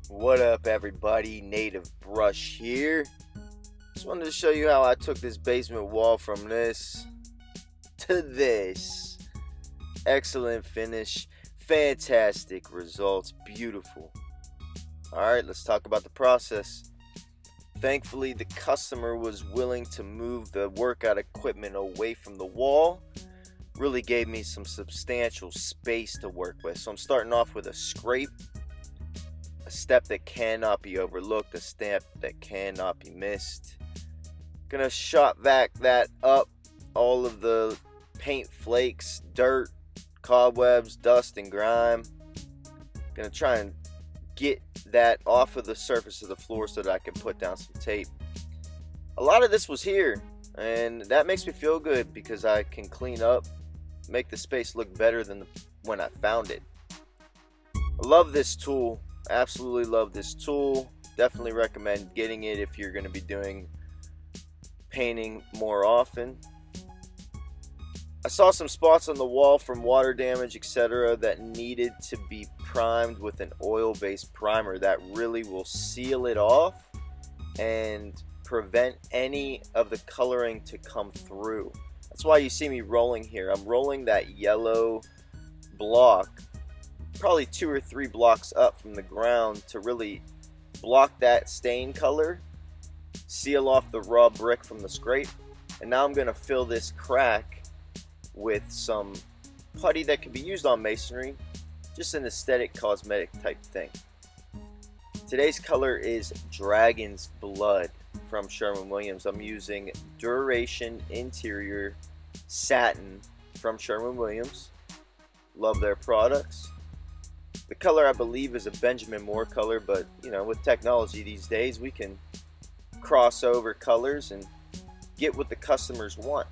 What up, everybody? Native Brush here. Just wanted to show you how I took this basement wall from this to this. Excellent finish, fantastic results, beautiful. Alright, let's talk about the process. Thankfully, the customer was willing to move the workout equipment away from the wall. Really gave me some substantial space to work with. So I'm starting off with a scrape. A step that cannot be overlooked, a step that cannot be missed. Gonna shot vac that up, all of the paint flakes, dirt, cobwebs, dust, and grime. Gonna try and get that off of the surface of the floor so that I can put down some tape. A lot of this was here, and that makes me feel good because I can clean up, make the space look better than when I found it. I love this tool. Absolutely love this tool. Definitely recommend getting it if you're going to be doing painting more often. I saw some spots on the wall from water damage, etc., that needed to be primed with an oil-based primer that really will seal it off and prevent any of the coloring to come through. That's why you see me rolling here. I'm rolling that yellow block probably 2 or 3 blocks up from the ground to really block that stain color, seal off the raw brick from the scrape. And now I'm going to fill this crack with some putty that can be used on masonry, just an aesthetic cosmetic type thing. Today's color is Dragon's Blood from Sherwin-Williams. I'm using Duration Interior Satin from Sherwin-Williams. Love their products. The color, I believe, is a Benjamin Moore color, but you know, with technology these days, we can cross over colors and get what the customers want.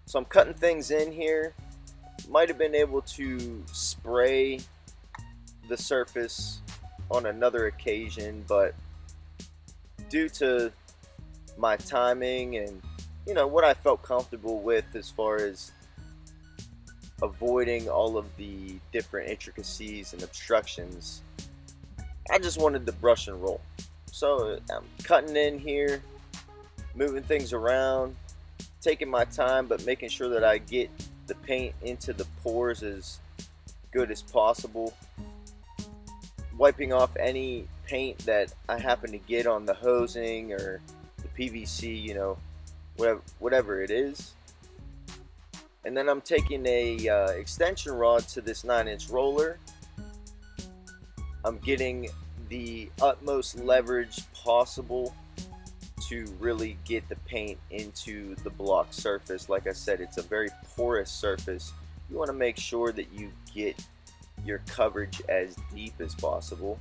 So I'm cutting things in here. Might have been able to spray the surface on another occasion, but due to my timing and what I felt comfortable with as far as avoiding all of the different intricacies and obstructions, I just wanted to brush and roll. So I'm cutting in here, moving things around, taking my time, but making sure that I get the paint into the pores as good as possible. Wiping off any paint that I happen to get on the hosing or the PVC, whatever it is. And then I'm taking a extension rod to this 9-inch roller. I'm getting the utmost leverage possible to really get the paint into the block surface. Like I said, it's a very porous surface. You want to make sure that you get your coverage as deep as possible.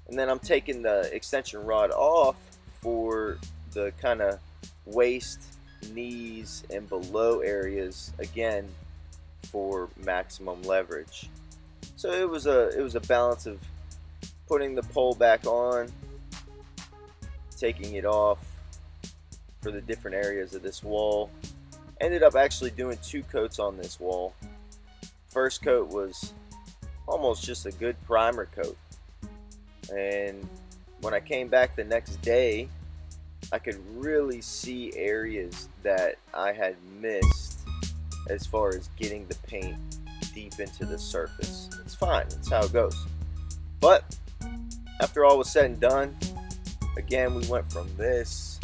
And then I'm taking the extension rod off for the kind of waist, knees, and below areas, again for maximum leverage. So it was a balance of putting the pole back on, taking it off for the different areas of this wall. Ended up actually doing 2 coats on this wall. First coat was almost just a good primer coat, and when I came back the next day, I could really see areas that I had missed as far as getting the paint deep into the surface. It's fine, that's how it goes. But after all was said and done, again, we went from this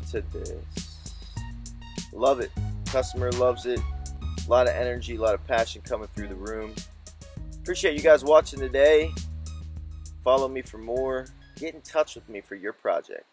to this. Love it. Customer loves it. A lot of energy, a lot of passion coming through the room. Appreciate you guys watching today. Follow me for more. Get in touch with me for your project.